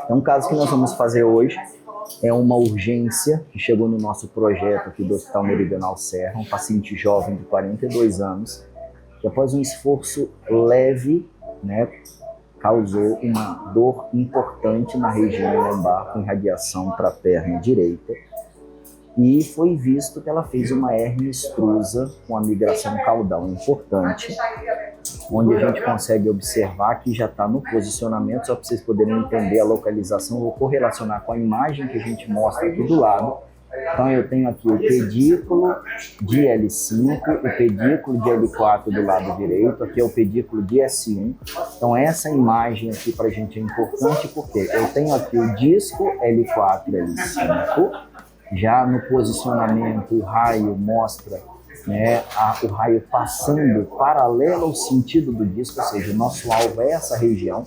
Então, o caso que nós vamos fazer hoje é uma urgência que chegou no nosso projeto aqui do Hospital Meridional Serra, um paciente jovem de 42 anos, que após um esforço leve, né, causou uma dor importante na região lombar com irradiação para a perna direita. E foi visto que ela fez uma hérnia extrusa com a migração caudal importante, onde a gente consegue observar que já está no posicionamento, só para vocês poderem entender a localização, vou correlacionar com a imagem que a gente mostra aqui do lado. Então eu tenho aqui o pedículo de L5, o pedículo de L4 do lado direito, aqui é o pedículo de S1. Então essa imagem aqui para a gente é importante porque eu tenho aqui o disco L4 L5, já no posicionamento o raio mostra, né, o raio passando paralelo ao sentido do disco, ou seja, o nosso alvo é essa região.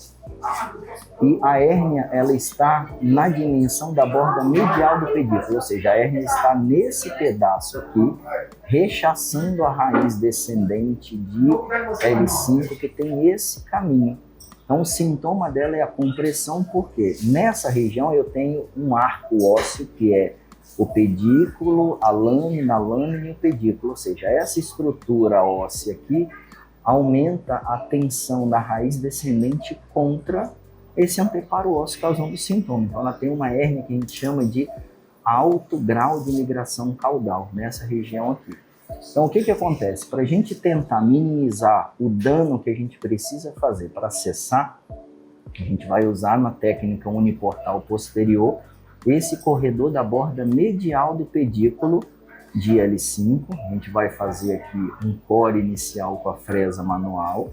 E a hérnia, ela está na dimensão da borda medial do pedículo, ou seja, a hérnia está nesse pedaço aqui, rechaçando a raiz descendente de L5, que tem esse caminho. Então, o sintoma dela é a compressão, porque nessa região eu tenho um arco ósseo, que é o pedículo, a lâmina e o pedículo, ou seja, essa estrutura óssea aqui aumenta a tensão da raiz descendente contra esse anteparo ósseo, causando o sintoma. Então ela tem uma hérnia que a gente chama de alto grau de migração caudal, nessa região aqui. Então o que acontece? Para a gente tentar minimizar o dano que a gente precisa fazer para acessar, a gente vai usar na técnica uniportal posterior esse corredor da borda medial do pedículo de L5. A gente vai fazer aqui um core inicial com a fresa manual,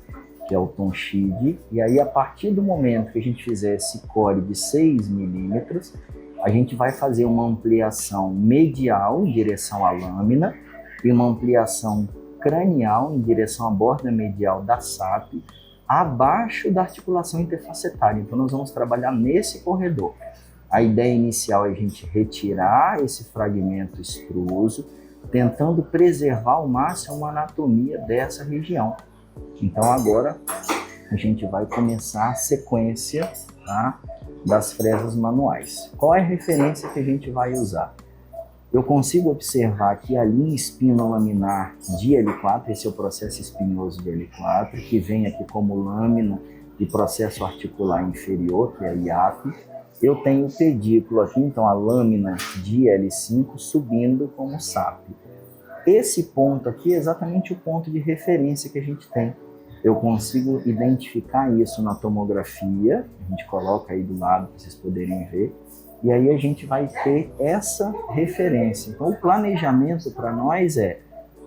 que é o Tonchide, e aí a partir do momento que a gente fizer esse core de 6 milímetros, a gente vai fazer uma ampliação medial em direção à lâmina e uma ampliação cranial em direção à borda medial da SAP, abaixo da articulação interfacetária. Então nós vamos trabalhar nesse corredor. A ideia inicial é a gente retirar esse fragmento extruso, tentando preservar ao máximo a anatomia dessa região. Então agora a gente vai começar a sequência, tá, das fresas manuais. Qual é a referência que a gente vai usar? Eu consigo observar que a linha espinolaminar de L4, esse é o processo espinhoso de L4, que vem aqui como lâmina de processo articular inferior, que é a IAP. Eu tenho o pedículo aqui, então a lâmina de L5 subindo como SAP. Esse ponto aqui é exatamente o ponto de referência que a gente tem. Eu consigo identificar isso na tomografia, a gente coloca aí do lado para vocês poderem ver, e aí a gente vai ter essa referência. Então o planejamento para nós é,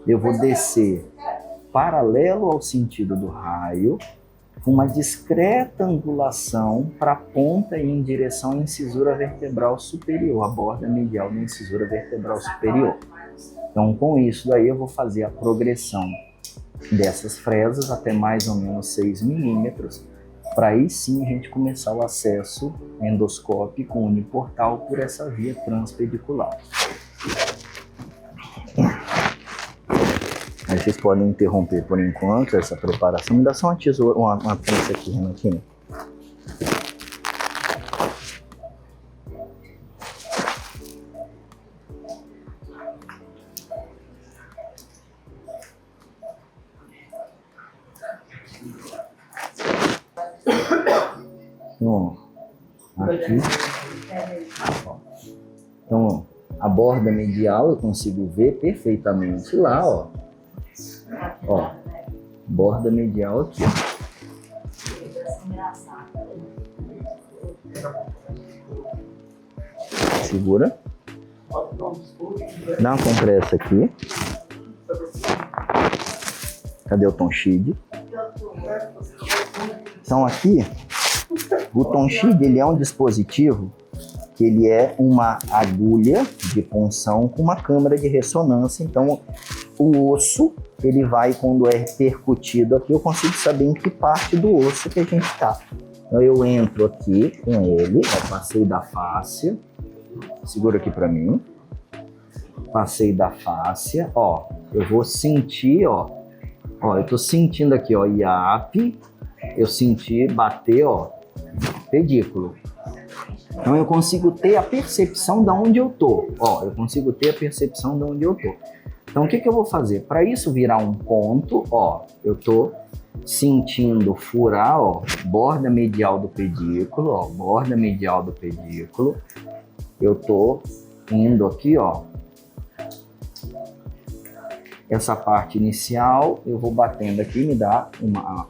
eu vou descer paralelo ao sentido do raio, uma discreta angulação para a ponta e em direção à incisura vertebral superior, a borda medial da incisura vertebral superior. Então, com isso daí, eu vou fazer a progressão dessas fresas até mais ou menos 6 milímetros, para aí sim a gente começar o acesso endoscópico uniportal por essa via transpedicular. Aí vocês podem interromper por enquanto essa preparação. Me dá só uma tesoura, uma pinça aqui, Renatinho. Então, aqui. Então, a borda medial eu consigo ver perfeitamente lá, ó. Ó, borda medial aqui. Segura. Dá uma compressa aqui. Cadê o Tonchide? Então aqui, o Tonchide, ele é um dispositivo que ele é uma agulha de punção com uma câmara de ressonância. Então o osso, ele vai, quando é percutido aqui, eu consigo saber em que parte do osso que a gente está. Então eu entro aqui com ele, eu passei da fáscia, segura aqui para mim, passei da fáscia, ó, eu vou sentir, ó, eu tô sentindo aqui, ó, IAP, eu senti bater, ó, pedículo. Então eu consigo ter a percepção de onde eu tô. Ó, eu consigo ter a percepção de onde eu tô. Então o que que eu vou fazer? Para isso virar um ponto, ó, eu tô sentindo furar, ó, borda medial do pedículo, ó, borda medial do pedículo. Eu tô indo aqui, ó. Essa parte inicial, eu vou batendo aqui, me dá uma...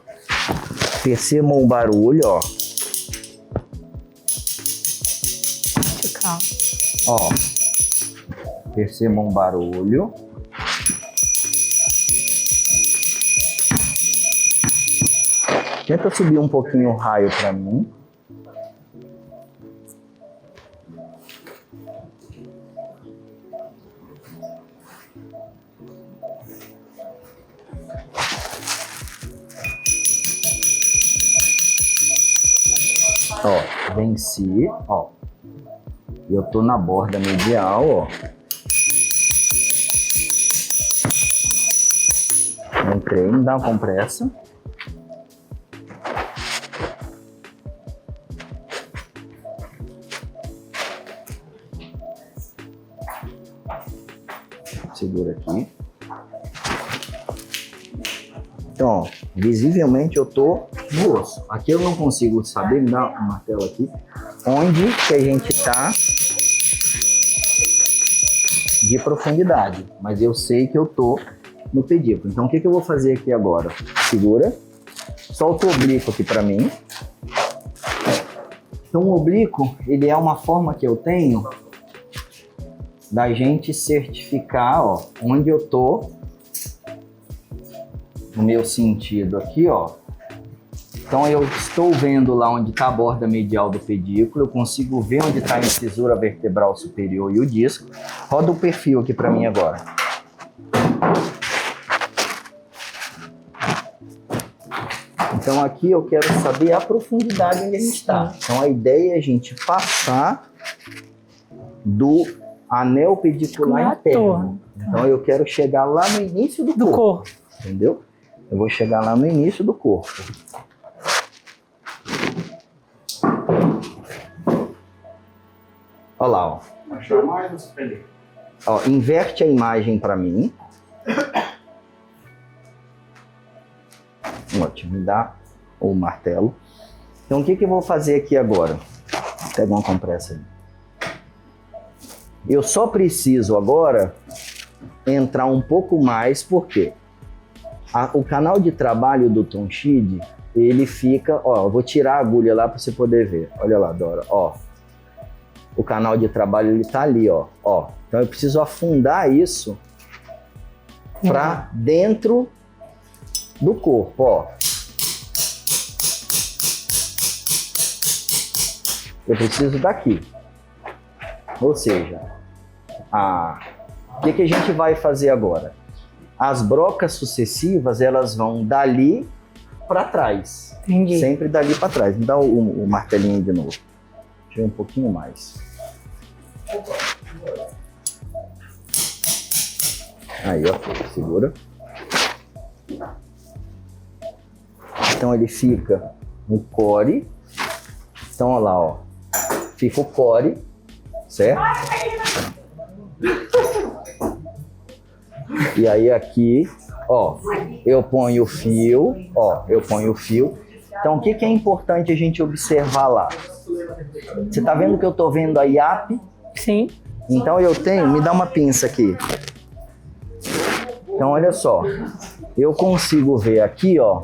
Percebam o barulho, ó. Ó, percebam o barulho. Tenta subir um pouquinho o raio para mim. Ó, venci, ó. Eu tô na borda medial, ó. Entrei, me dá uma compressa. Segura aqui. Então, ó, visivelmente eu tô no osso. Aqui eu não consigo saber, me dá um martelo aqui, onde que a gente tá de profundidade. Mas eu sei que eu tô no pedículo. Então o que que eu vou fazer aqui agora? Segura. Solta o oblíquo aqui para mim. Então o oblíquo, ele é uma forma que eu tenho da gente certificar, ó, onde eu tô no meu sentido aqui, ó. Então eu estou vendo lá onde está a borda medial do pedículo, eu consigo ver onde está a incisura vertebral superior e o disco. Roda o perfil aqui para mim agora. Então aqui eu quero saber a profundidade onde a gente está. Então a ideia é a gente passar do anel pedicular interno. Então eu quero chegar lá no início do corpo. Entendeu? Eu vou chegar lá no início do corpo. Olha lá, ó. Achar mais ou suspender? Ó, inverte a imagem para mim. Ótimo, me dá o martelo. Então o que que eu vou fazer aqui agora? Pega uma compressa aí. Eu só preciso agora entrar um pouco mais, porque o canal de trabalho do Tonchide, ele fica, ó, eu vou tirar a agulha lá para você poder ver. Olha lá, Dora, ó. O canal de trabalho ele tá ali, ó. Então eu preciso afundar isso para dentro do corpo, ó. Eu preciso daqui. Ou seja, o que que a gente vai fazer agora? As brocas sucessivas, elas vão dali para trás. Entendi. Sempre dali para trás. Me dá o martelinho de novo. Deixa eu um pouquinho mais. Aí, ó, segura. Então ele fica no core. Então, olha lá, ó. Fica o core, certo? E aí aqui, ó, eu ponho o fio, ó, eu ponho o fio. Então o que que é importante a gente observar lá? Você tá vendo que eu tô vendo a IAP? Sim. Então eu tenho, me dá uma pinça aqui. Então olha só, eu consigo ver aqui, ó.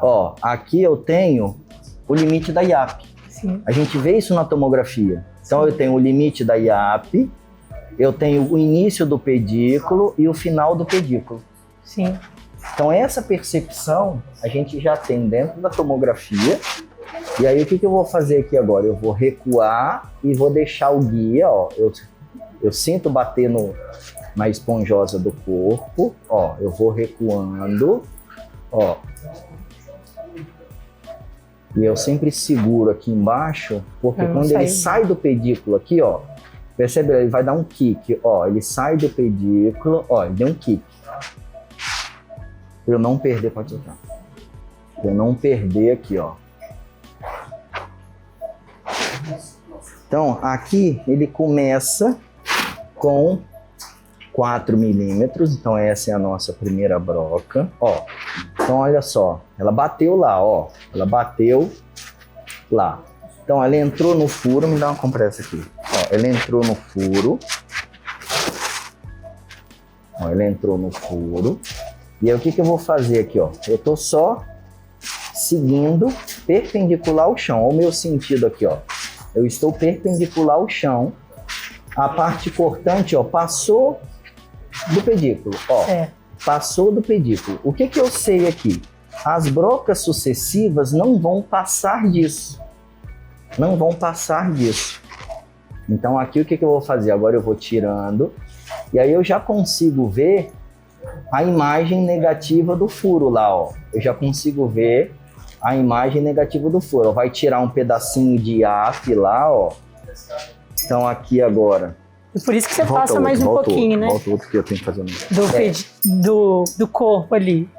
Ó, aqui eu tenho o limite da IAP. Sim. A gente vê isso na tomografia. Então eu tenho o limite da IAP, eu tenho o início do pedículo e o final do pedículo. Sim. Então essa percepção a gente já tem dentro da tomografia. E aí o que que eu vou fazer aqui agora? Eu vou recuar e vou deixar o guia, ó. Eu sinto bater na esponjosa do corpo, ó. Eu vou recuando, ó. E eu sempre seguro aqui embaixo, porque quando ele sai do pedículo aqui, ó, percebe? Ele vai dar um kick, ó. Ele sai do pedículo, ó, ele deu um kick. Pra eu não perder, pode soltar. Pra eu não perder aqui, ó. Então, aqui ele começa com 4 milímetros, então essa é a nossa primeira broca, ó. Então, olha só, ela bateu lá, ó, ela bateu lá. Então, ela entrou no furo, me dá uma compressa aqui. Ó, ela entrou no furo. Ó, ela entrou no furo. E aí, o que que eu vou fazer aqui, ó? Eu tô só seguindo perpendicular ao chão. Olha o meu sentido aqui, ó. Eu estou perpendicular ao chão. A parte cortante, ó, passou do pedículo, ó. Passou do pedículo. O que que eu sei aqui? As brocas sucessivas não vão passar disso. Não vão passar disso. Então aqui o que que eu vou fazer? Agora eu vou tirando. E aí eu já consigo ver a imagem negativa do furo lá, ó. Eu já consigo ver a imagem negativa do furo. Vai tirar um pedacinho de AF lá, ó. Então aqui agora... E por isso que você passa mais um pouquinho, né? Volta outro que eu tenho que fazer. Do corpo ali.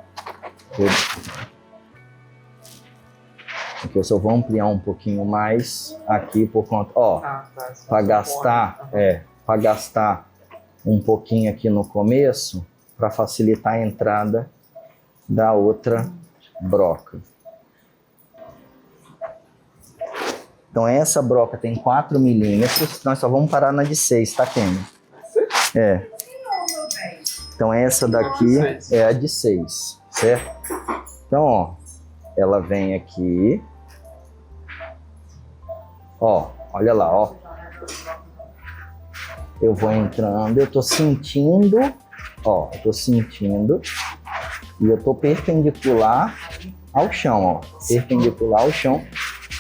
Aqui eu só vou ampliar um pouquinho mais aqui por conta... Ó, para gastar um pouquinho aqui no começo, para facilitar a entrada da outra broca. Então essa broca tem 4 milímetros, nós só vamos parar na de 6, tá, Kenny? É. Então essa daqui é a de 6, certo? Então, ó, ela vem aqui. Ó, olha lá, ó. Eu vou entrando, eu tô sentindo, ó, eu tô sentindo e eu tô perpendicular ao chão, ó. Perpendicular ao chão,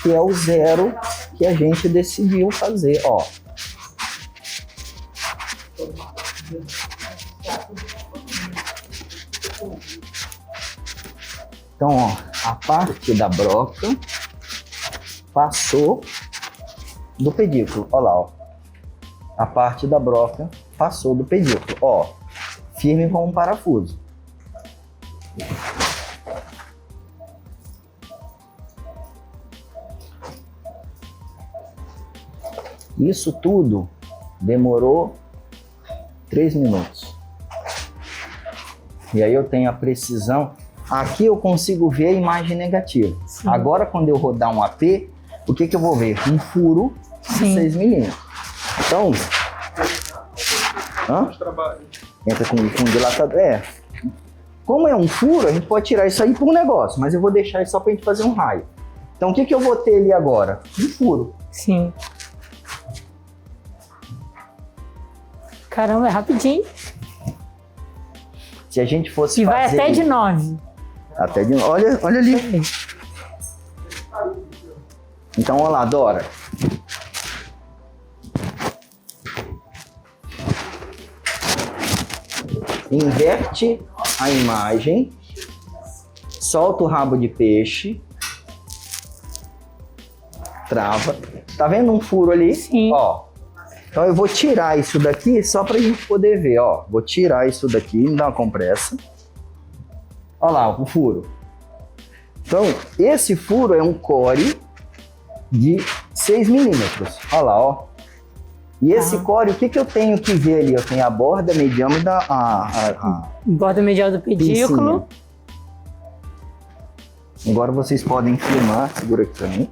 que é o 0 que a gente decidiu fazer, ó. Então, ó, a parte da broca passou do pedículo, ó lá, ó. A parte da broca passou do pedículo, ó. Firme como um parafuso. Isso tudo demorou 3 minutos. E aí eu tenho a precisão. Aqui eu consigo ver a imagem negativa. Sim. Agora, quando eu rodar um AP, o que que eu vou ver? Um furo de 6 milímetros. Então, entra com dilatador. É. Como é um furo, a gente pode tirar isso aí para um negócio, mas eu vou deixar isso só para a gente fazer um raio. Então, o que que eu vou ter ali agora? Um furo. Sim. Caramba, é rapidinho. Se a gente fosse e fazer... vai até de 9. Até de 9. Olha ali. Então, olha lá, Dora. Inverte a imagem. Solta o rabo de peixe. Trava. Tá vendo um furo ali? Sim. Ó. Então eu vou tirar isso daqui só pra gente poder ver, ó. Vou tirar isso daqui, me dá uma compressa. Olha lá, o furo. Então, esse furo é um core de 6 milímetros. Olha lá, ó. E esse core, o que que eu tenho que ver ali? Eu tenho a borda medial e borda medial do pedículo. Agora vocês podem filmar, segura aqui pra mim.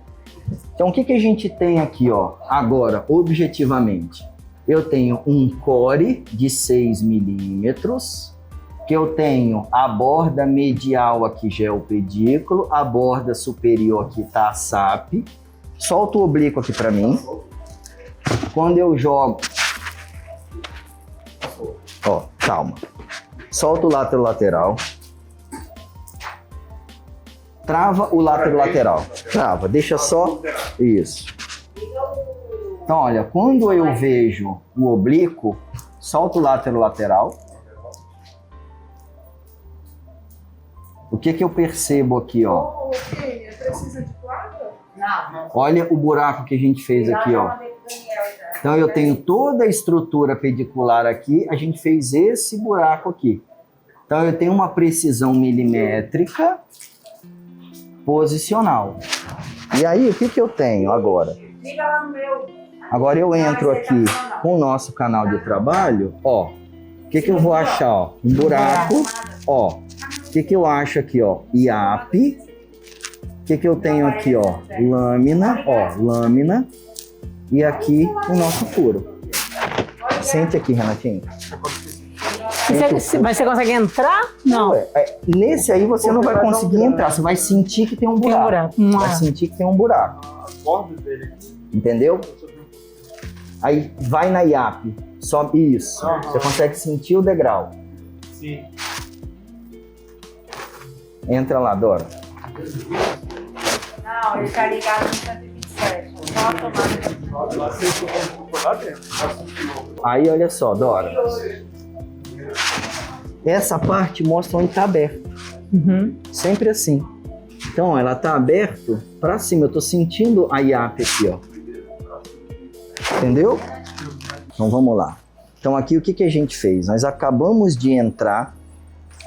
Então, o que que a gente tem aqui, ó? Agora, objetivamente, eu tenho um core de 6 milímetros, que eu tenho a borda medial aqui já é o pedículo, a borda superior aqui tá a SAP. Solta o oblíquo aqui para mim. Quando eu jogo... Ó, calma. Solta o látero lateral. Trava o látero lateral. Trava, deixa só... Isso. Então, olha, quando eu vejo o oblíquo, solta o látero lateral. O que que eu percebo aqui, ó? Precisa de placa? Não. Olha o buraco que a gente fez aqui, ó. Então eu tenho toda a estrutura pedicular aqui, a gente fez esse buraco aqui. Então eu tenho uma precisão milimétrica posicional. E aí o que que eu tenho agora? Liga lá no meu. Agora eu entro aqui com o nosso canal de trabalho, ó. O que eu vou achar, ó? Um buraco, ó. O que eu acho aqui, ó? IAP. O que eu tenho aqui, ó? Lâmina, ó. Lâmina. E aqui o nosso furo. Sente aqui, Renatinho. Mas você consegue entrar? Não. Nesse aí você não vai conseguir entrar. Você vai sentir que tem um buraco. Vai sentir que tem um buraco. Entendeu? Aí vai na IAP. Sobe isso. Você consegue sentir o degrau. Sim. Entra lá, Dora. Não, ele tá ligado no 127. Só a tomada. Aí, olha só, Dora. Essa parte mostra onde está aberto. Sempre assim. Então, ó, ela está aberto para cima. Eu estou sentindo a IAP aqui, ó. Entendeu? Então, vamos lá. Então, aqui o que a gente fez? Nós acabamos de entrar.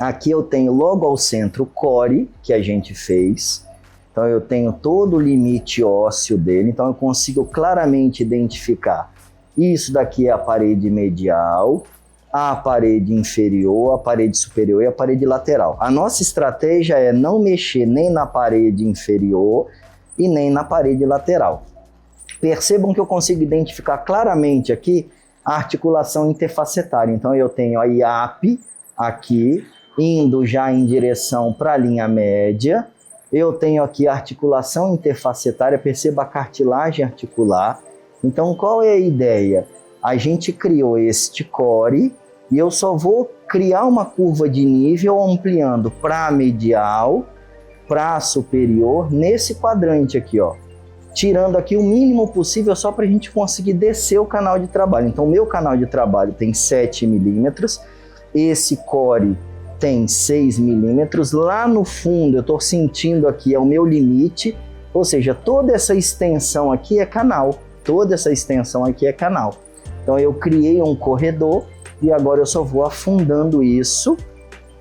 Aqui eu tenho logo ao centro o core que a gente fez. Então, eu tenho todo o limite ósseo dele. Então, eu consigo claramente identificar. Isso daqui é a parede medial, a parede inferior, a parede superior e a parede lateral. A nossa estratégia é não mexer nem na parede inferior e nem na parede lateral. Percebam que eu consigo identificar claramente aqui a articulação interfacetária. Então eu tenho a IAP aqui, indo já em direção para a linha média. Eu tenho aqui a articulação interfacetária, perceba a cartilagem articular. Então qual é a ideia? A gente criou este core e eu só vou criar uma curva de nível ampliando para medial, para superior, nesse quadrante aqui, ó. Tirando aqui o mínimo possível só para a gente conseguir descer o canal de trabalho. Então, o meu canal de trabalho tem 7 milímetros, esse core tem 6 milímetros. Lá no fundo, eu estou sentindo aqui, é o meu limite, ou seja, toda essa extensão aqui é canal. Toda essa extensão aqui é canal. Então, eu criei um corredor e agora eu só vou afundando isso.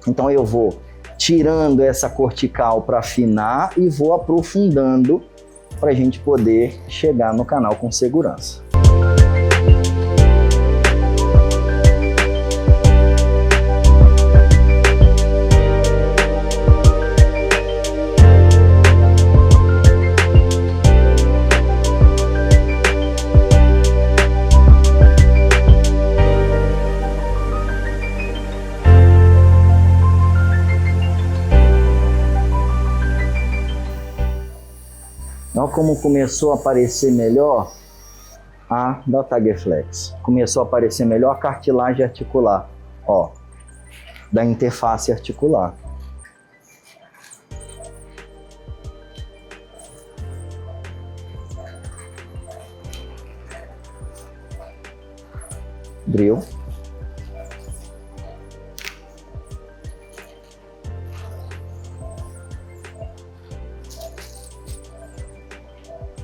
Então, eu vou tirando essa cortical para afinar e vou aprofundando para a gente poder chegar no canal com segurança. Olha como começou a aparecer melhor dá o Tagueflex. Começou a aparecer melhor a cartilagem articular, ó, da interface articular. Drill.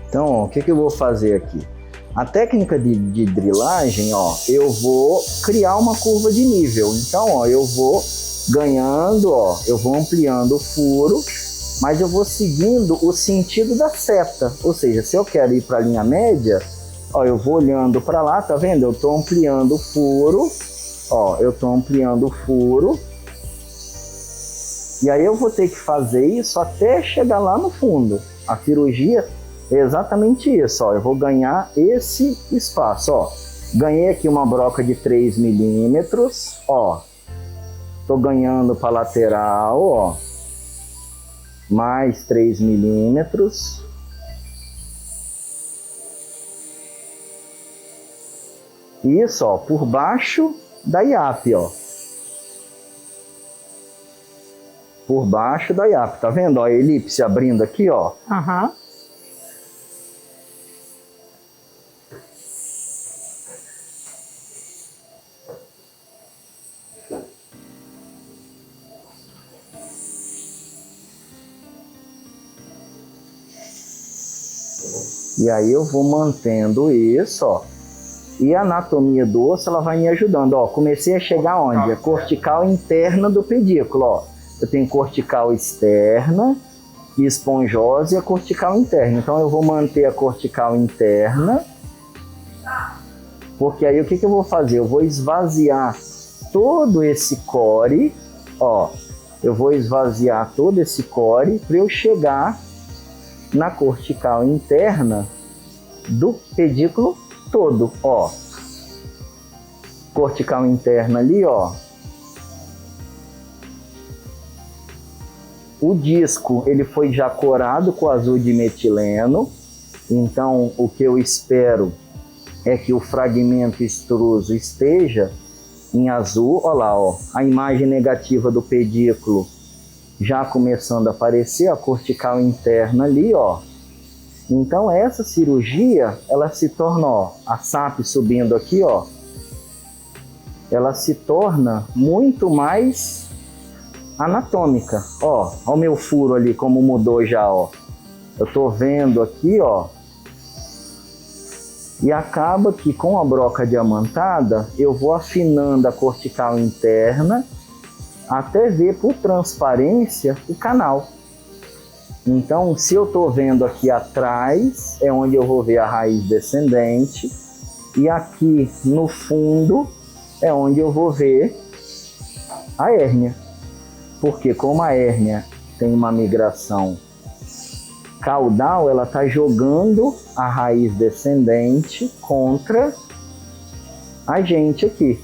Então, ó, o que eu vou fazer aqui? A técnica de drilagem, ó, eu vou criar uma curva de nível. Então, ó, eu vou ganhando, ó, eu vou ampliando o furo, mas eu vou seguindo o sentido da seta. Ou seja, se eu quero ir para a linha média, ó, eu vou olhando para lá, tá vendo? Eu estou ampliando o furo, ó, eu estou ampliando o furo. E aí eu vou ter que fazer isso até chegar lá no fundo. A cirurgia é exatamente isso, ó. Eu vou ganhar esse espaço, ó. Ganhei aqui uma broca de 3 milímetros, ó. Tô ganhando para lateral, ó. Mais 3 milímetros. Isso, ó, por baixo da IAP, ó. Por baixo da IAP, tá vendo? Ó, a elipse abrindo aqui, ó. Aham. E aí eu vou mantendo isso, ó. E a anatomia do osso, ela vai me ajudando, ó. Comecei a chegar onde? A cortical interna do pedículo, ó. Eu tenho cortical externa esponjosa e a cortical interna. Então eu vou manter a cortical interna, porque aí o que eu vou fazer? Eu vou esvaziar todo esse core, ó, eu vou esvaziar todo esse core para eu chegar na cortical interna do pedículo todo, ó. Cortical interna ali, ó. O disco, ele foi já corado com azul de metileno, então o que eu espero é que o fragmento extruso esteja em azul. Olha lá, ó, a imagem negativa do pedículo já começando a aparecer, a cortical interna ali, ó. Então essa cirurgia, ela se torna, ó, a SAP subindo aqui, ó, ela se torna muito mais anatômica. Ó, ó o meu furo ali como mudou já, ó. Eu tô vendo aqui, ó. E acaba que com a broca diamantada, eu vou afinando a cortical interna até ver por transparência o canal. Então, se eu tô vendo aqui atrás, é onde eu vou ver a raiz descendente. E aqui no fundo é onde eu vou ver a hérnia. Porque como a hérnia tem uma migração caudal, ela está jogando a raiz descendente contra a gente aqui.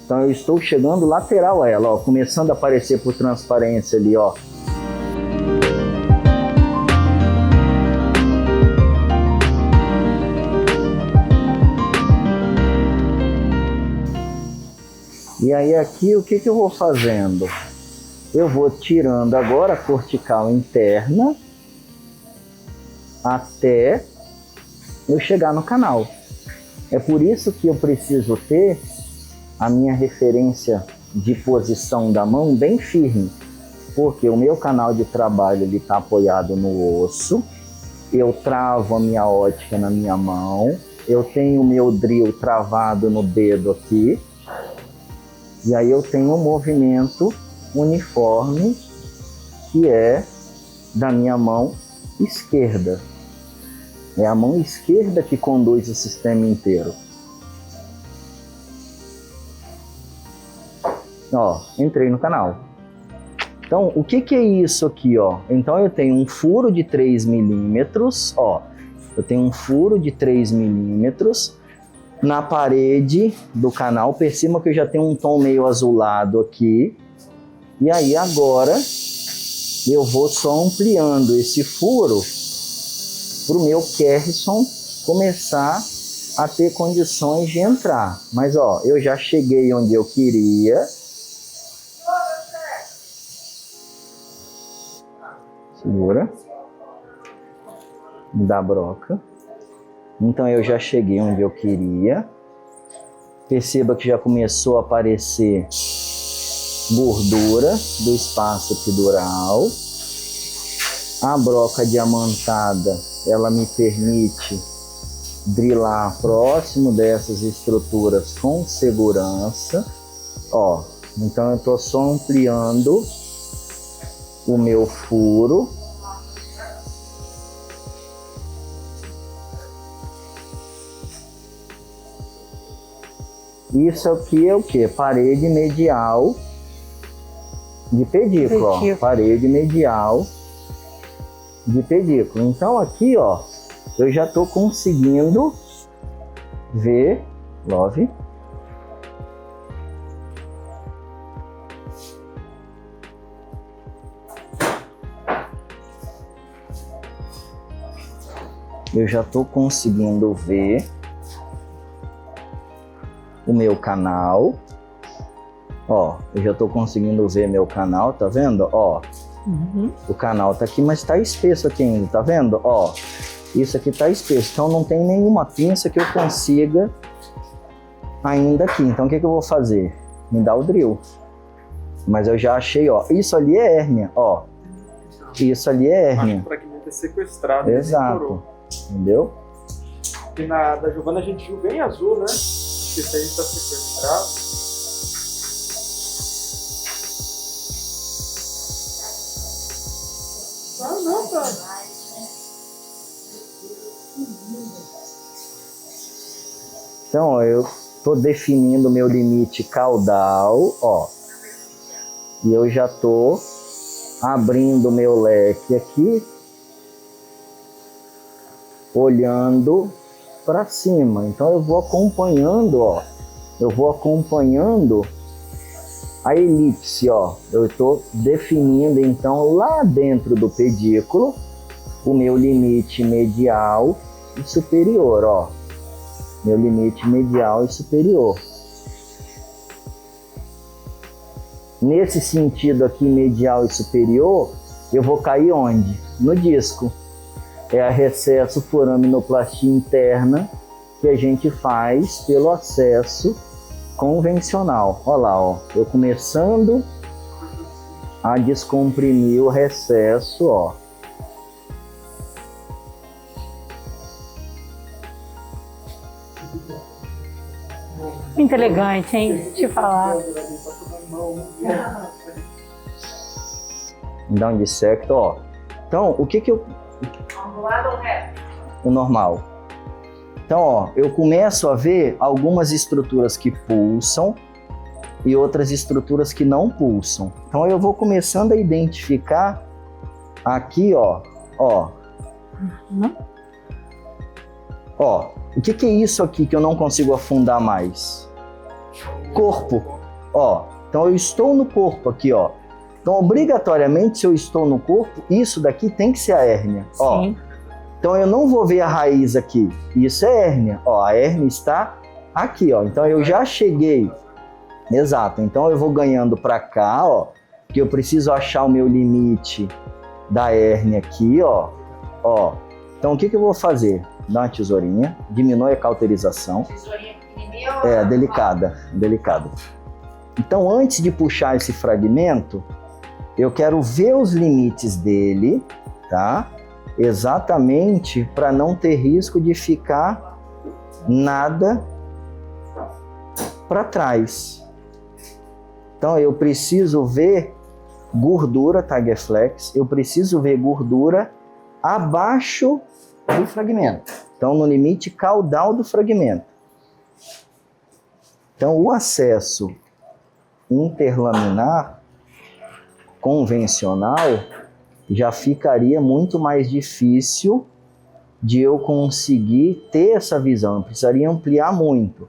Então eu estou chegando lateral a ela, ó, começando a aparecer por transparência ali, ó. E aí aqui o que eu vou fazendo? Eu vou tirando agora a cortical interna até eu chegar no canal. É por isso que eu preciso ter a minha referência de posição da mão bem firme, porque o meu canal de trabalho ele está apoiado no osso, eu travo a minha ótica na minha mão, eu tenho o meu drill travado no dedo aqui, e aí eu tenho um movimento uniforme que é da minha mão esquerda. É a mão esquerda que conduz o sistema inteiro. Ó, entrei no canal. Então, o que é isso aqui, ó? Então eu tenho um furo de 3 milímetros, ó. Eu tenho um furo de 3 milímetros na parede do canal. Perceba que eu já tenho um tom meio azulado aqui. E aí agora eu vou só ampliando esse furo para o meu Kerrison começar a ter condições de entrar. Mas ó, eu já cheguei onde eu queria. Segura. Da broca. Então eu já cheguei onde eu queria. Perceba que já começou a aparecer gordura do espaço epidural. A broca diamantada, ela me permite drilar próximo dessas estruturas com segurança. Ó, então eu estou só ampliando o meu furo. Isso aqui é o que? Parede medial de pedículo, ó. Parede medial de pedículo. Então aqui, ó, eu já estou conseguindo ver, Love, eu já estou conseguindo ver o meu canal. Ó, eu já estou conseguindo ver meu canal, tá vendo? Ó, o canal tá aqui, mas tá espesso aqui ainda, tá vendo? Ó, isso aqui tá espesso, então não tem nenhuma pinça que eu consiga ainda aqui. Então o que eu vou fazer? Me dá o drill. Mas eu já achei, ó, isso ali é hérnia, ó. Isso ali é hérnia. O fragmento é sequestrado. Exato, entendeu? E na da Giovana a gente viu bem azul, né? Acho que esse aí tá sequestrado. Então, ó, eu estou definindo meu limite caudal, ó. E eu já estou abrindo meu leque aqui, olhando para cima. Então eu vou acompanhando, ó. Eu vou acompanhando a elipse, ó. Eu estou definindo então lá dentro do pedículo o meu limite medial e superior, ó. Meu limite medial e superior. Nesse sentido aqui, medial e superior, eu vou cair onde? No disco. É a recesso foraminoplastia interna que a gente faz pelo acesso convencional. Olha lá, ó, eu começando a descomprimir o recesso, ó. Muito elegante, hein? Te falar. Dá um dissecto, ó. Então, o que eu... Ondulado ou reto? O normal. Então, ó, eu começo a ver algumas estruturas que pulsam e outras estruturas que não pulsam. Então, eu vou começando a identificar aqui, ó. Ó, o que é isso aqui que eu não consigo afundar mais? Corpo. Ó, então eu estou no corpo aqui, ó. Então, obrigatoriamente, se eu estou no corpo, isso daqui tem que ser a hérnia. Ó. Sim. Então, eu não vou ver a raiz aqui. Isso é hérnia. Ó, a hérnia está aqui, ó. Então, eu já cheguei. Exato. Então, eu vou ganhando para cá, ó. Que eu preciso achar o meu limite da hérnia aqui, ó. Ó. Então, o que eu vou fazer? Dá uma tesourinha. Diminui a cauterização. Tesourinha pequenininha ou... É, delicada. Delicada. Então, antes de puxar esse fragmento, eu quero ver os limites dele, tá? Exatamente para não ter risco de ficar nada para trás. Então, eu preciso ver gordura, Tagerflex, eu preciso ver gordura abaixo do fragmento. Então, no limite caudal do fragmento. Então, o acesso interlaminar convencional já ficaria muito mais difícil de eu conseguir ter essa visão. Eu precisaria ampliar muito.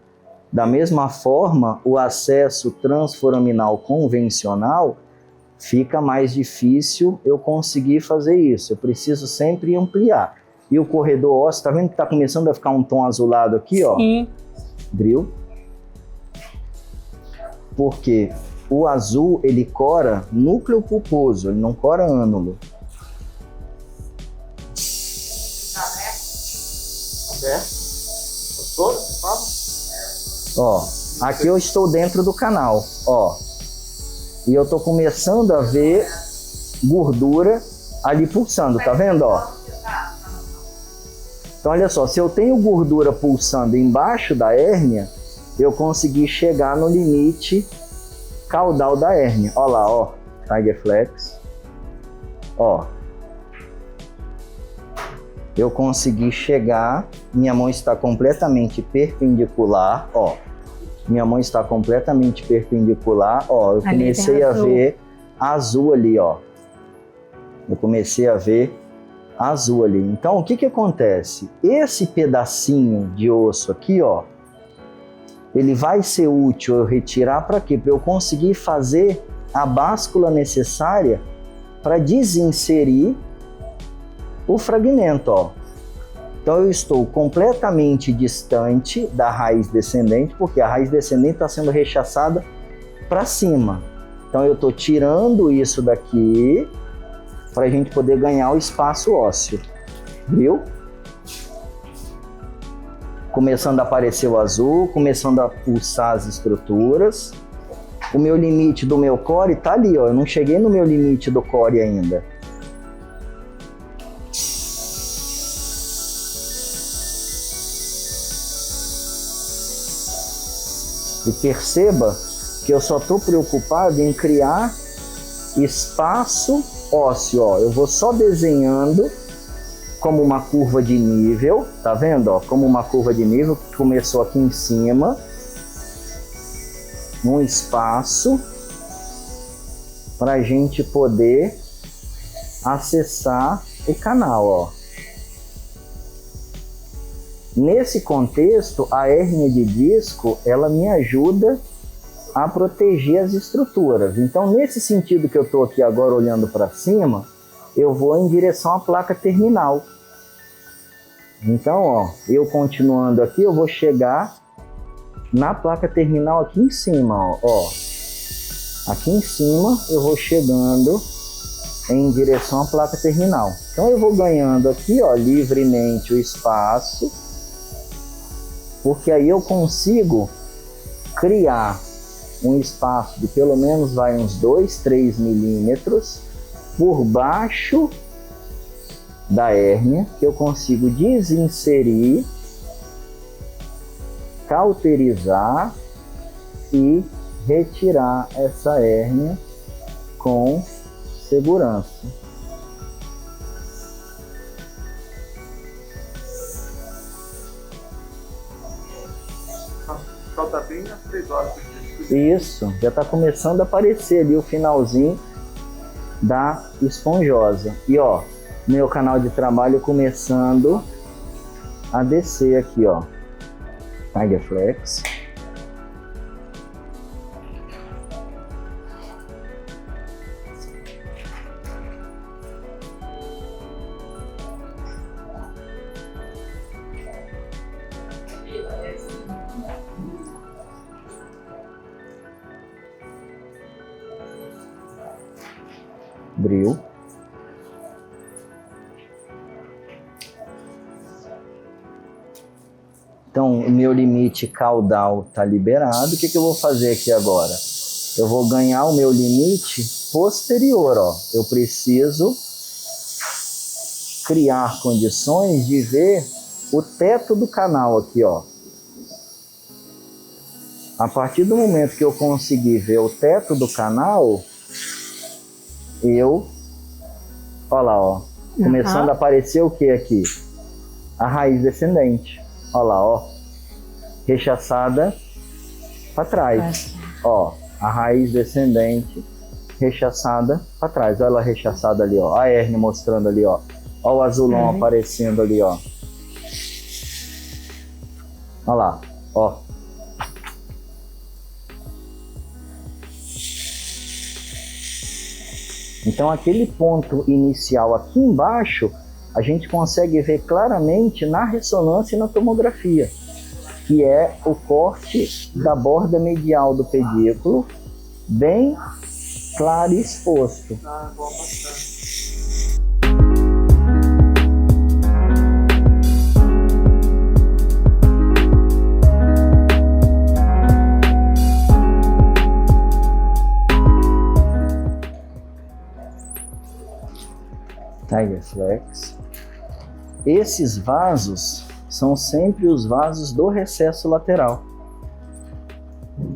Da mesma forma, o acesso transforaminal convencional fica mais difícil eu conseguir fazer isso. Eu preciso sempre ampliar. E o corredor ósseo, tá vendo que tá começando a ficar um tom azulado aqui, ó? Sim. Viu? Porque o azul, ele cora núcleo pulposo, ele não cora ânulo. Aberto. Gostou desse papo? Ó, aqui eu estou dentro do canal, ó. E eu tô começando a ver gordura ali pulsando, tá vendo, ó? Então, olha só, se eu tenho gordura pulsando embaixo da hérnia, eu consegui chegar no limite caudal da hérnia. Ó lá, ó, Tagerflex. Ó. Eu consegui chegar, minha mão está completamente perpendicular, ó. Minha mão está completamente perpendicular, ó. Eu comecei a ver azul ali, ó. Eu comecei a ver azul ali. Então, o que acontece? Esse pedacinho de osso aqui, ó, ele vai ser útil eu retirar para quê? Para eu conseguir fazer a báscula necessária para desinserir o fragmento, ó. Então eu estou completamente distante da raiz descendente, porque a raiz descendente está sendo rechaçada para cima. Então eu estou tirando isso daqui para a gente poder ganhar o espaço ósseo, viu? Começando a aparecer o azul, começando a pulsar as estruturas. O meu limite do meu core está ali, ó. Eu não cheguei no meu limite do core ainda. E perceba que eu só estou preocupado em criar espaço ósseo, ó, eu vou só desenhando como uma curva de nível, tá vendo, ó? Como uma curva de nível que começou aqui em cima, num espaço, para a gente poder acessar o canal, ó. Nesse contexto, a hérnia de disco, ela me ajuda a proteger as estruturas. Então, nesse sentido que eu estou aqui agora olhando para cima, eu vou em direção à placa terminal. Então, ó, eu continuando aqui, eu vou chegar na placa terminal aqui em cima, ó. Aqui em cima, eu vou chegando em direção à placa terminal. Então, eu vou ganhando aqui, ó, livremente o espaço, porque aí eu consigo criar um espaço de pelo menos uns 2, 3 milímetros por baixo da hérnia, que eu consigo desinserir, cauterizar e retirar essa hérnia com segurança. Falta bem as 3 horas. Isso, já está começando a aparecer ali o finalzinho da esponjosa. E ó, meu canal de trabalho começando a descer aqui, ó. Tiger Flex. Bril. Então, o meu limite caudal está liberado. O que eu vou fazer aqui agora? Eu vou ganhar o meu limite posterior, ó. Eu preciso criar condições de ver o teto do canal aqui, ó. A partir do momento que eu conseguir ver o teto do canal, olha lá, ó, começando a aparecer o que aqui? A raiz descendente. Olha lá, ó, rechaçada para trás. Ó, a raiz descendente rechaçada para trás. Olha ela rechaçada ali, ó, a hérnia mostrando ali, ó. Olha o azulão aparecendo ali, ó. Olha lá, ó. Então, aquele ponto inicial aqui embaixo, a gente consegue ver claramente na ressonância e na tomografia, que é o corte da borda medial do pedículo, bem claro e exposto. Bom, bastante. Tiger Flex. Esses vasos são sempre os vasos do recesso lateral.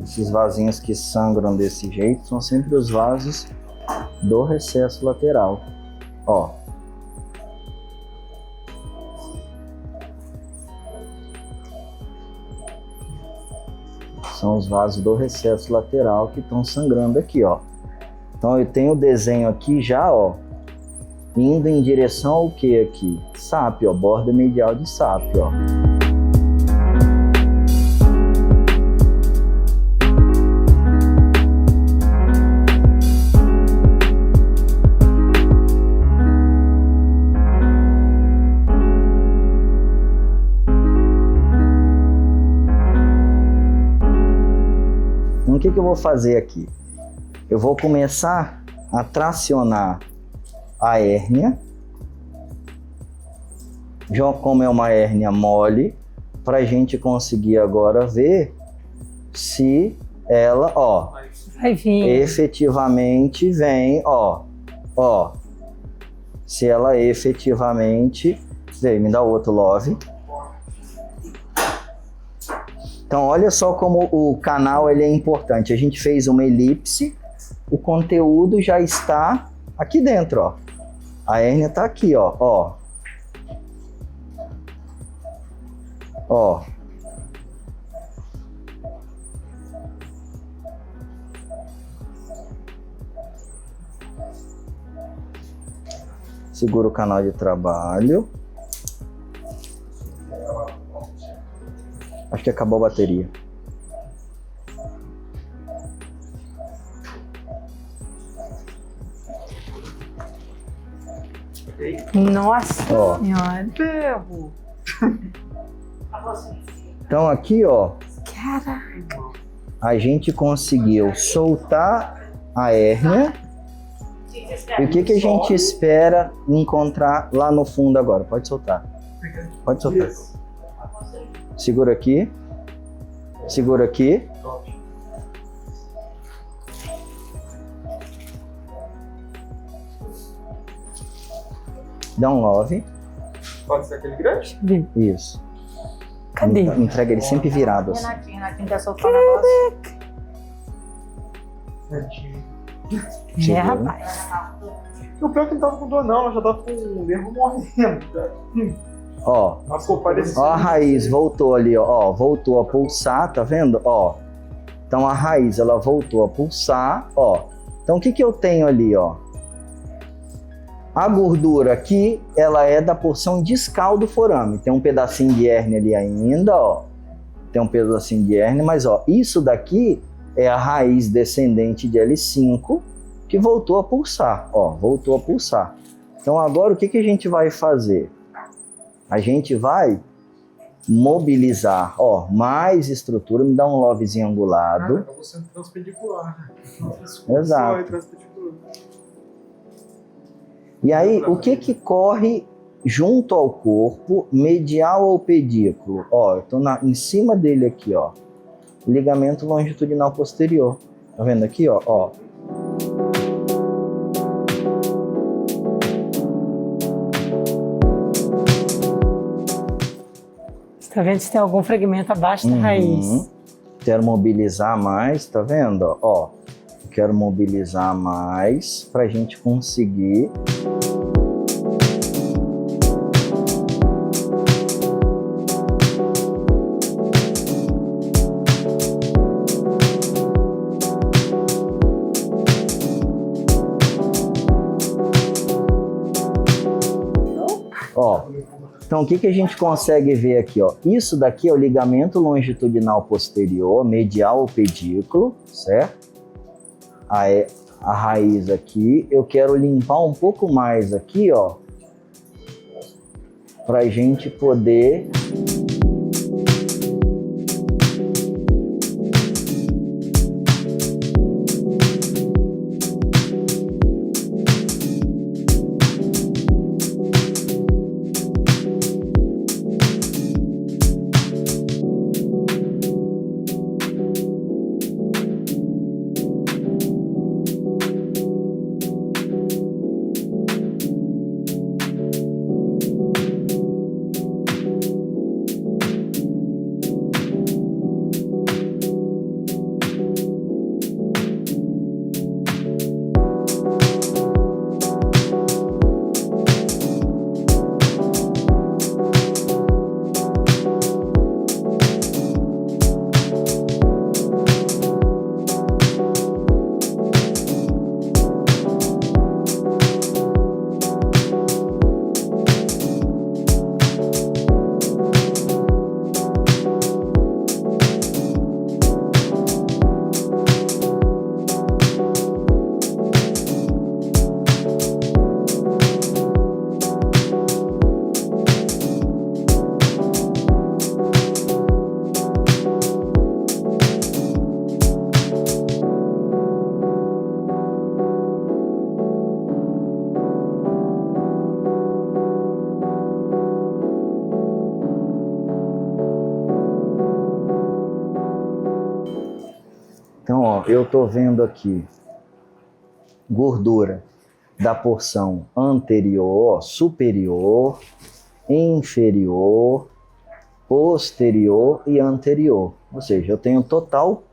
Esses vasinhos que sangram desse jeito são sempre os vasos do recesso lateral. Ó. São os vasos do recesso lateral que estão sangrando aqui, ó. Então eu tenho o desenho aqui já, ó, indo em direção ao que aqui? SAP, ó, borda medial de SAP, ó. Então, o que eu vou fazer aqui? Eu vou começar a tracionar a hérnia, já como é uma hérnia mole, para a gente conseguir agora ver se ela, ó, vai vir. Efetivamente vem, ó, se ela efetivamente vem. Me dá outro love. Então, olha só como o canal ele é importante. A gente fez uma elipse, o conteúdo já está aqui dentro, ó. A hérnia tá aqui, ó, ó. Ó. Segura o canal de trabalho. Acho que acabou a bateria. Nossa Ó. senhora. Ferro. Então aqui, ó, Caraca. a gente conseguiu soltar a hérnia. E o que que a gente espera encontrar lá no fundo agora? Pode soltar. Pode soltar. Segura aqui. Segura aqui. Dá um love. Pode ser aquele grande? Deixa eu ver. Isso. Cadê? Entrega ele sempre virado assim. Renatinho quer soltar o negócio. Certinho. É, Segura. rapaz. O pior é que não tava com dor não, ela já tava com o nervo morrendo. Cara. Ó. Mas pô, parecia. Ó a raiz, voltou ali, ó, voltou a pulsar, tá vendo? Ó, então a raiz, ela voltou a pulsar, ó. Então o que que eu tenho ali, ó? A gordura aqui, ela é da porção discal do forame. Tem um pedacinho de hérnia ali ainda, ó. Tem um pedacinho de hérnia, mas ó, isso daqui é a raiz descendente de L5 que voltou a pulsar, ó, voltou a pulsar. Então agora o que que a gente vai fazer? A gente vai mobilizar, ó, mais estrutura, me dá um lovezinho angulado. Acabou sendo transpendicular. Exato. Foi transpendicular. E aí, o que que corre junto ao corpo, medial ao pedículo? Ó, eu tô em cima dele aqui, ó. Ligamento longitudinal posterior. Tá vendo aqui, ó? Ó. Você tá vendo se tem algum fragmento abaixo da raiz? Quero mobilizar mais, tá vendo? Ó, quero mobilizar mais pra gente conseguir. Ó, então o que que a gente consegue ver aqui, ó? Isso daqui é o ligamento longitudinal posterior, medial ao pedículo, certo? A raiz aqui, eu quero limpar um pouco mais aqui, ó, pra gente poder... Então, ó, eu tô vendo aqui gordura da porção anterior, ó, superior, inferior, posterior e anterior. Ou seja, eu tenho total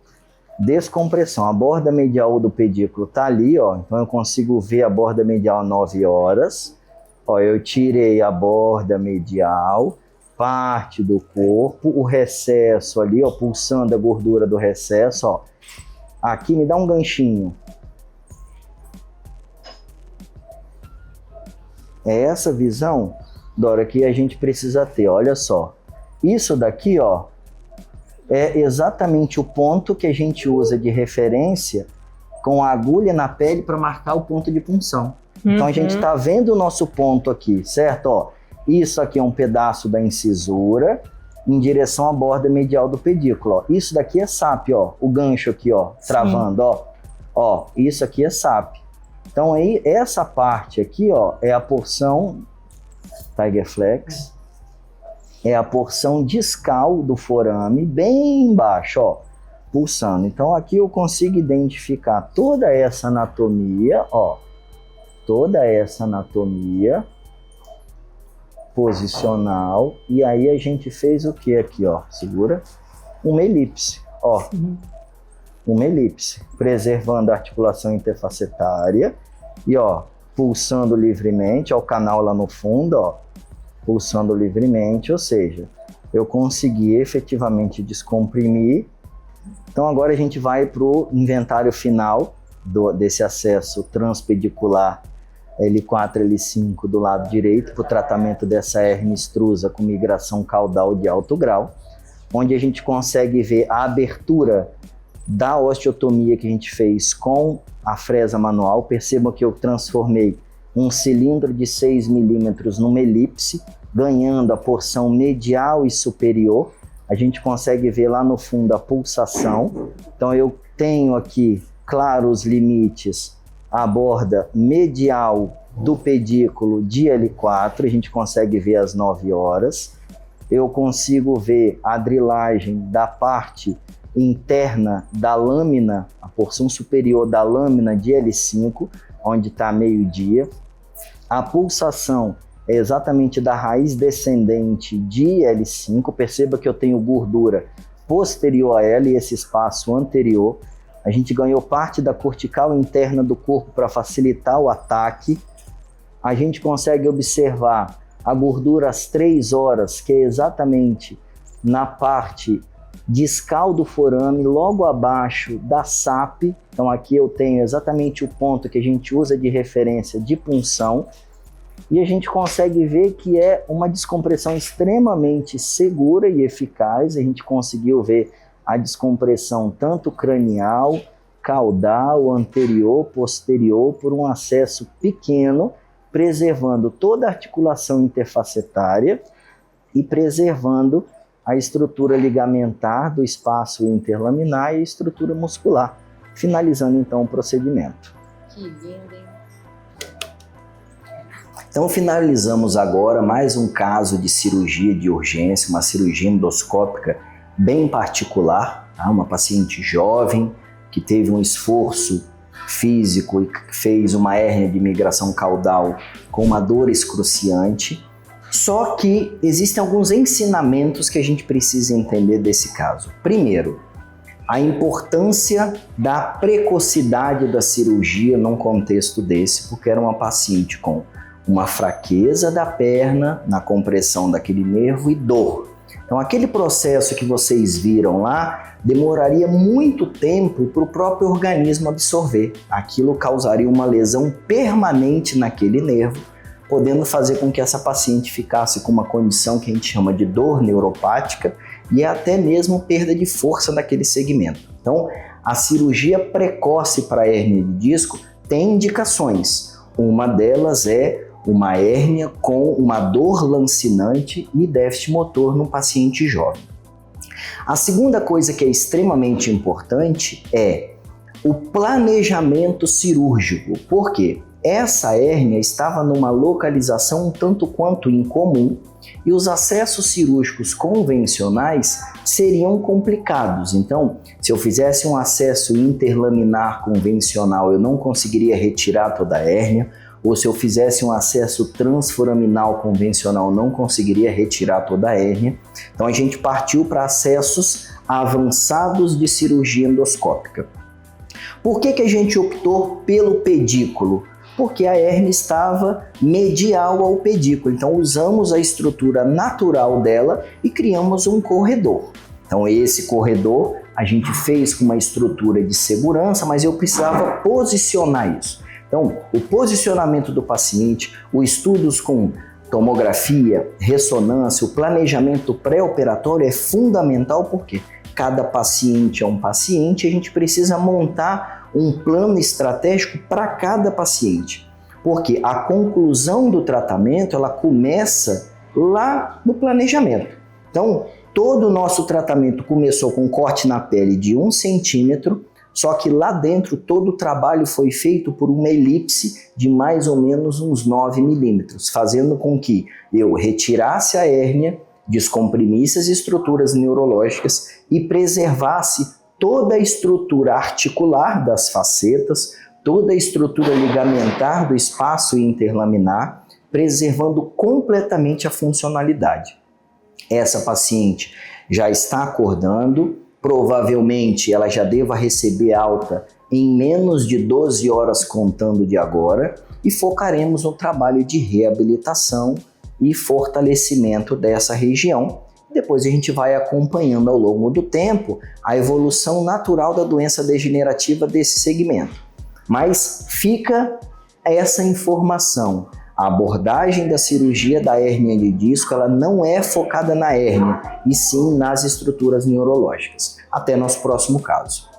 descompressão. A borda medial do pedículo tá ali, ó. Então eu consigo ver a borda medial 9 horas. Ó, eu tirei a borda medial, parte do corpo, o recesso ali, ó, pulsando a gordura do recesso, ó. Aqui me dá um ganchinho. É essa visão, Dora, que a gente precisa ter. Olha só. Isso daqui, ó, é exatamente o ponto que a gente usa de referência com a agulha na pele para marcar o ponto de punção. Então a gente está vendo o nosso ponto aqui, certo? Ó, isso aqui é um pedaço da incisura em direção à borda medial do pedículo. Ó. Isso daqui é SAP, ó, o gancho aqui, ó, travando, ó. Ó, isso aqui é SAP. Então aí essa parte aqui, ó, é a porção Tiger Flex, é a porção discal do forame, bem embaixo, ó, pulsando. Então aqui eu consigo identificar toda essa anatomia, ó, toda essa anatomia posicional, e aí a gente fez o que aqui, ó, segura, uma elipse, ó, uma elipse, preservando a articulação interfacetária, e ó, pulsando livremente, ó, o canal lá no fundo, ó, pulsando livremente, ou seja, eu consegui efetivamente descomprimir. Então agora a gente vai para o inventário final desse acesso transpedicular L4, L5 do lado direito, para o tratamento dessa hérnia extrusa com migração caudal de alto grau, onde a gente consegue ver a abertura da osteotomia que a gente fez com a fresa manual. Percebam que eu transformei um cilindro de 6 milímetros numa elipse, ganhando a porção medial e superior. A gente consegue ver lá no fundo a pulsação. Então eu tenho aqui, claro, os limites, a borda medial do pedículo de L4, a gente consegue ver às 9 horas. Eu consigo ver a drilagem da parte interna da lâmina, a porção superior da lâmina de L5, onde está meio-dia. A pulsação é exatamente da raiz descendente de L5. Perceba que eu tenho gordura posterior a ela e esse espaço anterior. A gente ganhou parte da cortical interna do corpo para facilitar o ataque. A gente consegue observar a gordura às 3 horas, que é exatamente na parte discal do forame, logo abaixo da SAP. Então aqui eu tenho exatamente o ponto que a gente usa de referência de punção. E a gente consegue ver que é uma descompressão extremamente segura e eficaz. A gente conseguiu ver a descompressão tanto cranial, caudal, anterior, posterior, por um acesso pequeno, preservando toda a articulação interfacetária e preservando a estrutura ligamentar do espaço interlaminar e a estrutura muscular, finalizando então o procedimento. Que lindo, hein? Então finalizamos agora mais um caso de cirurgia de urgência, uma cirurgia endoscópica bem particular, tá? Uma paciente jovem que teve um esforço físico e fez uma hérnia de migração caudal com uma dor excruciante. Só que existem alguns ensinamentos que a gente precisa entender desse caso. Primeiro, a importância da precocidade da cirurgia num contexto desse, porque era uma paciente com uma fraqueza da perna na compressão daquele nervo e dor. Então aquele processo que vocês viram lá demoraria muito tempo para o próprio organismo absorver. Aquilo causaria uma lesão permanente naquele nervo, podendo fazer com que essa paciente ficasse com uma condição que a gente chama de dor neuropática e até mesmo perda de força daquele segmento. Então, a cirurgia precoce para hérnia de disco tem indicações. Uma delas é uma hérnia com uma dor lancinante e déficit motor no paciente jovem. A segunda coisa que é extremamente importante é o planejamento cirúrgico. Por quê? Essa hérnia estava numa localização um tanto quanto incomum e os acessos cirúrgicos convencionais seriam complicados. Então, se eu fizesse um acesso interlaminar convencional, eu não conseguiria retirar toda a hérnia, ou se eu fizesse um acesso transforaminal convencional, não conseguiria retirar toda a hérnia. Então a gente partiu para acessos avançados de cirurgia endoscópica. Por que a gente optou pelo pedículo? Porque a hérnia estava medial ao pedículo, então usamos a estrutura natural dela e criamos um corredor. Então esse corredor a gente fez com uma estrutura de segurança, mas eu precisava posicionar isso. Então o posicionamento do paciente, os estudos com tomografia, ressonância, o planejamento pré-operatório é fundamental porque cada paciente é um paciente, a gente precisa montar um plano estratégico para cada paciente, porque a conclusão do tratamento ela começa lá no planejamento. Então, todo o nosso tratamento começou com um corte na pele de 1 centímetro, só que lá dentro todo o trabalho foi feito por uma elipse de mais ou menos uns 9 milímetros, fazendo com que eu retirasse a hérnia, descomprimisse as estruturas neurológicas e preservasse toda a estrutura articular das facetas, toda a estrutura ligamentar do espaço interlaminar, preservando completamente a funcionalidade. Essa paciente já está acordando, provavelmente ela já deva receber alta em menos de 12 horas contando de agora e focaremos no trabalho de reabilitação e fortalecimento dessa região. Depois a gente vai acompanhando ao longo do tempo a evolução natural da doença degenerativa desse segmento. Mas fica essa informação. A abordagem da cirurgia da hérnia de disco ela não é focada na hérnia, e sim nas estruturas neurológicas. Até nosso próximo caso.